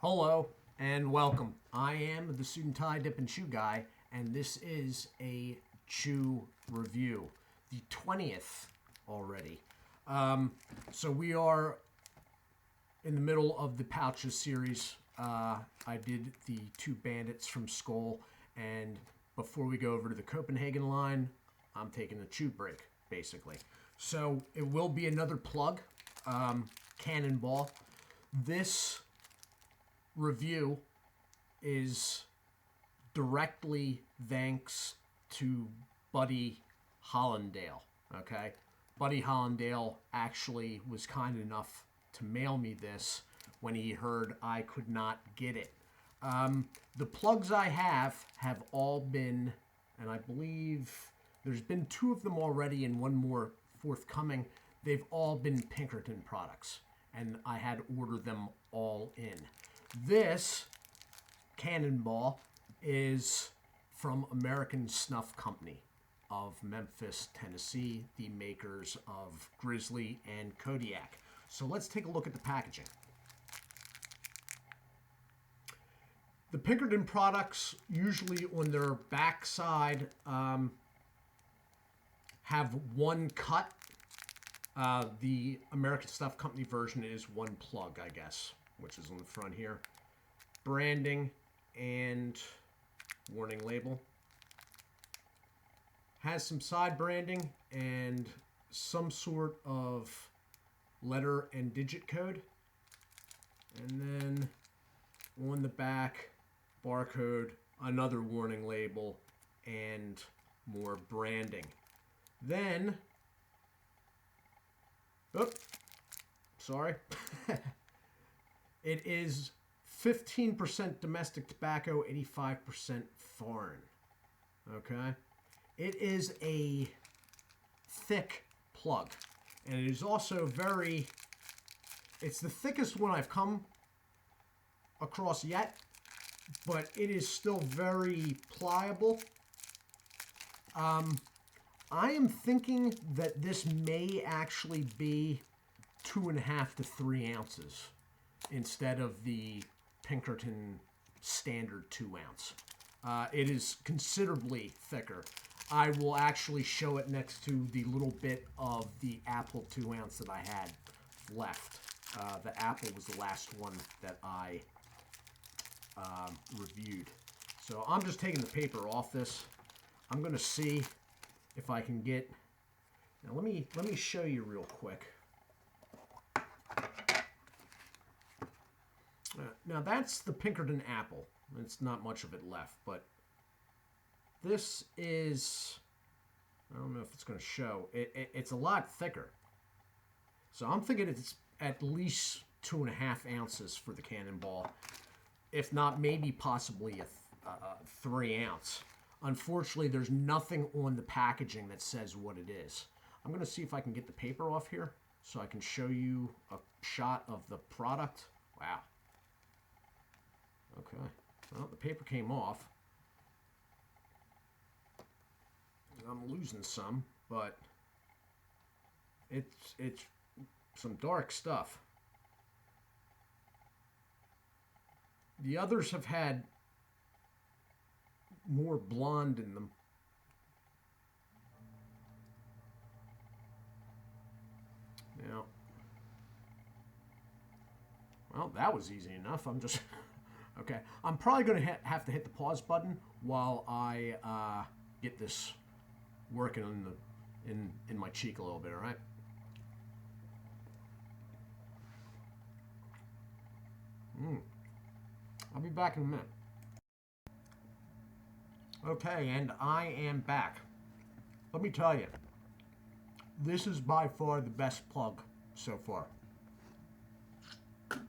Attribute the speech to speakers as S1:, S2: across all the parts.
S1: Hello and welcome. I am the Suit&Tie Dip&Chew Guy, and this is a chew review, the 20th already. So we are in the middle of the pouches series. I did the two bandits from Skull, and before we go over to the Copenhagen line, I'm taking a chew break, basically. So it will be another plug, Cannonball. This review is directly thanks to Buddy Hollandale, okay? Buddy Hollandale actually was kind enough to mail me this when he heard I could not get it. The plugs I have all been, and I believe there's been two of them already and one more forthcoming. They've all been Pinkerton products, and I had ordered them all in. This Cannonball is from American Snuff Company of Memphis, Tennessee, the makers of Grizzly and Kodiak. So let's take a look at the packaging. The Pinkerton products usually on their backside have one cut. The American Snuff Company version is one plug, I guess, which is on the front here. Branding and warning label. Has some side branding and some sort of letter and digit code. And then on the back, barcode, another warning label, and more branding. Then, sorry. It is 15% domestic tobacco, 85% foreign. Okay? It is a thick plug. And it is also it's the thickest one I've come across yet, but it is still very pliable. I am thinking that this may actually be 2.5 to 3 ounces instead of the Pinkerton standard 2 ounce. It is considerably thicker. I will actually show it next to the little bit of the apple 2 ounce that I had left. The apple was the last one that I reviewed. So I'm just taking the paper off this. I'm going to see if I can get. Now let me show you real quick. Now that's the Pinkerton apple. It's not much of it left, but this is, I don't know if it's going to show. It's a lot thicker. So I'm thinking it's at least 2.5 ounces for the Cannonball, if not maybe possibly a 3 ounce. Unfortunately, there's nothing on the packaging that says what it is. I'm going to see if I can get the paper off here so I can show you a shot of the product. Wow. Okay. Well, the paper came off. I'm losing some, but it's some dark stuff. The others have had more blonde in them. Now, well, that was easy enough. I'm just okay. I'm probably going to have to hit the pause button while I get this working in my cheek a little bit. All right. I'll be back in a minute. Okay, and I am back. Let me tell you, this is by far the best plug so far. I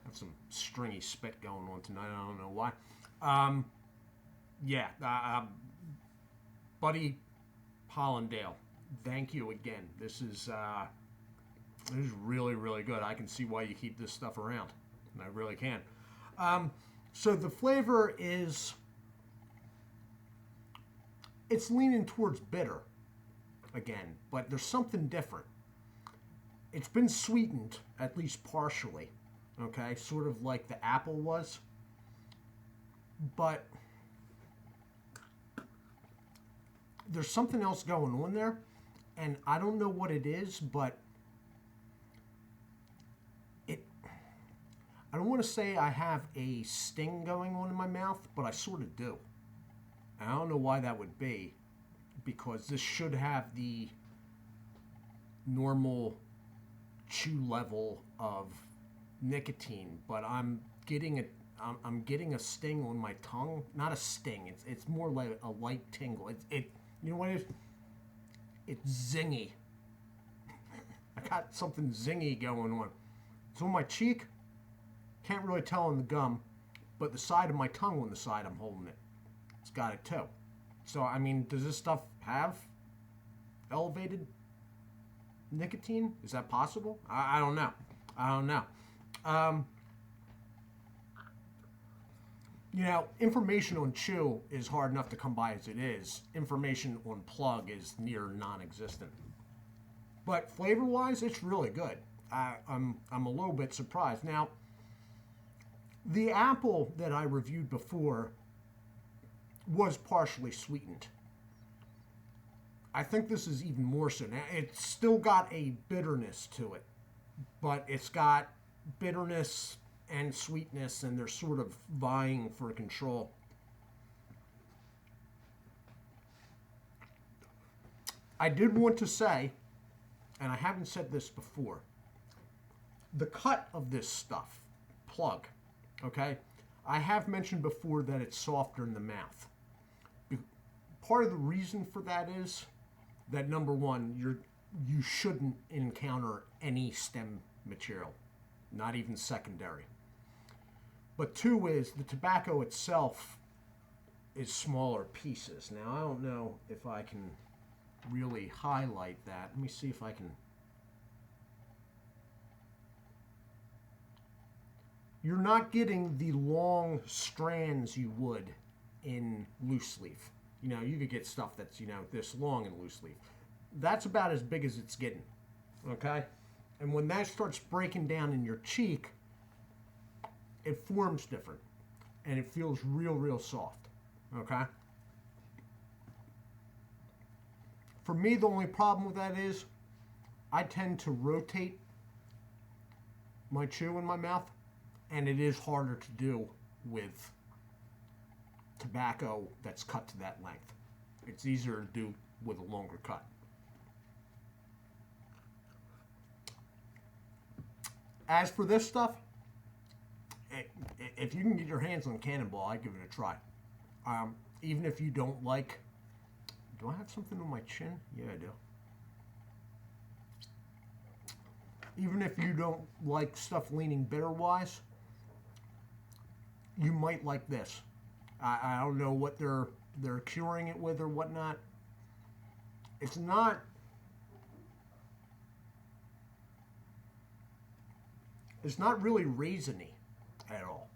S1: have some stringy spit going on tonight. I don't know why. Buddy Hollandale, thank you again. This is really, really good. I can see why you keep this stuff around. I really can. So the flavor is, it's leaning towards bitter again, but there's something different. It's been sweetened, at least partially, Okay, sort of like the apple was. But there's something else going on there, and I don't know what it is, but I don't want to say I have a sting going on in my mouth, but I sort of do. And I don't know why that would be, because this should have the normal chew level of nicotine, but I'm getting a sting on my tongue. Not a sting. It's more like a light tingle. You know what it is? It's zingy. I got something zingy going on. It's on my cheek. Can't really tell on the gum, but the side of my tongue on the side I'm holding it. It's got it too. So, I mean, does this stuff have elevated nicotine? Is that possible? I don't know. I don't know. You know, information on chew is hard enough to come by as it is. Information on plug is near non-existent. But flavor-wise, it's really good. I'm a little bit surprised. Now, the apple that I reviewed before was partially sweetened. I think this is even more so. Now, it's still got a bitterness to it, but it's got bitterness and sweetness, and they're sort of vying for control. I did want to say, and I haven't said this before, the cut of this stuff, plug, okay? I have mentioned before that it's softer in the mouth. Part of the reason for that is that, number one, you shouldn't encounter any stem material, not even secondary. But two is the tobacco itself is smaller pieces. Now, I don't know if I can really highlight that. Let me see if I can. You're not getting the long strands you would in loose leaf. You know, you could get stuff that's, you know, this long in loose leaf. That's about as big as it's getting, okay? And when that starts breaking down in your cheek, it forms different, and it feels real soft, okay? For me, the only problem with that is I tend to rotate my chew in my mouth, and it is harder to do with tobacco that's cut to that length. It's easier to do with a longer cut. As for this stuff, if you can get your hands on Cannonball, I'd give it a try. Even if you don't like... Do I have something on my chin? Yeah, I do. Even if you don't like stuff leaning bitter-wise, you might like this. I don't know what they're curing it with or whatnot. It's not... It's not really raisiny at all.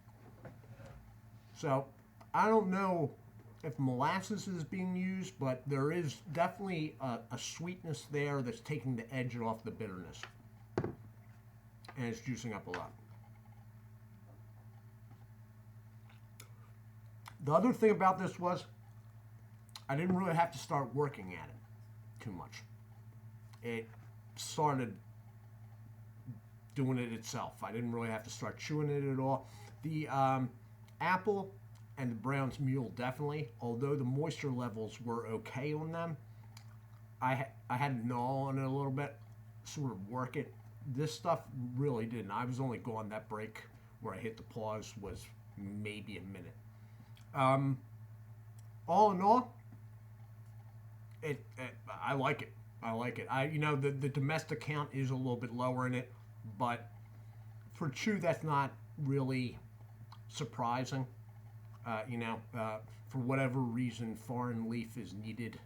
S1: So, I don't know if molasses is being used, but there is definitely a sweetness there that's taking the edge off the bitterness. And it's juicing up a lot. The other thing about this was I didn't really have to start working at it too much. It started doing it itself. I didn't really have to start chewing it at all. The apple and the Brown's Mule definitely, although the moisture levels were okay on them, I had to gnaw on it a little bit, sort of work it. This stuff really didn't. I was only gone, that break where I hit the pause was maybe a minute. All in all, I like it. I like it. The domestic count is a little bit lower in it, but for chew, that's not really surprising. For whatever reason, foreign leaf is needed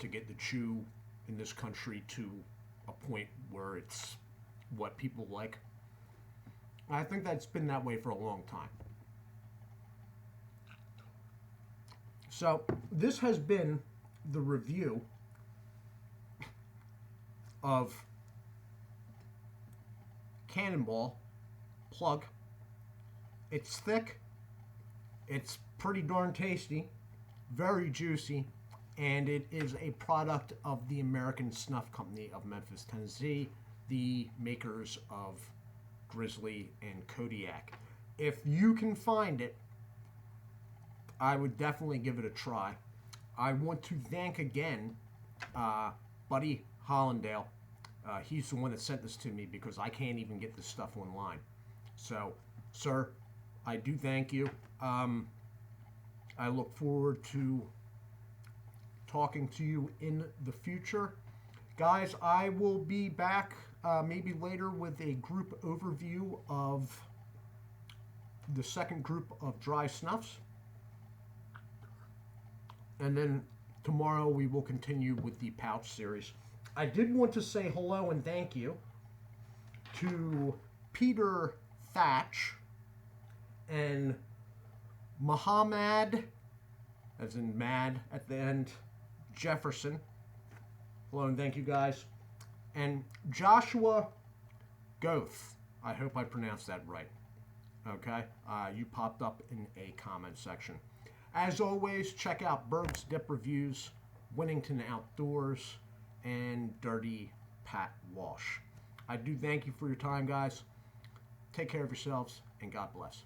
S1: to get the chew in this country to a point where it's what people like. I think that's been that way for a long time. So this has been the review of Cannonball plug. It's thick. It's pretty darn tasty. Very juicy. And it is a product of the American Snuff Company of Memphis, Tennessee, the makers of Grizzly and Kodiak. If you can find it, I would definitely give it a try. I want to thank again Buddy Hollandale. He's the one that sent this to me because I can't even get this stuff online. So, sir, I do thank you. I look forward to talking to you in the future. Guys, I will be back maybe later with a group overview of the second group of dry snuffs. And then tomorrow we will continue with the pouch series. I did want to say hello and thank you to Peter Thatch and Muhammad, as in mad at the end, Jefferson. Hello and thank you guys. And Joshua Goth. I hope I pronounced that right. Okay? You popped up in a comment section. As always, check out Berg's Dip Reviews, Winnington Outdoors, and Dirty Pat Walsh. I do thank you for your time, guys. Take care of yourselves, and God bless.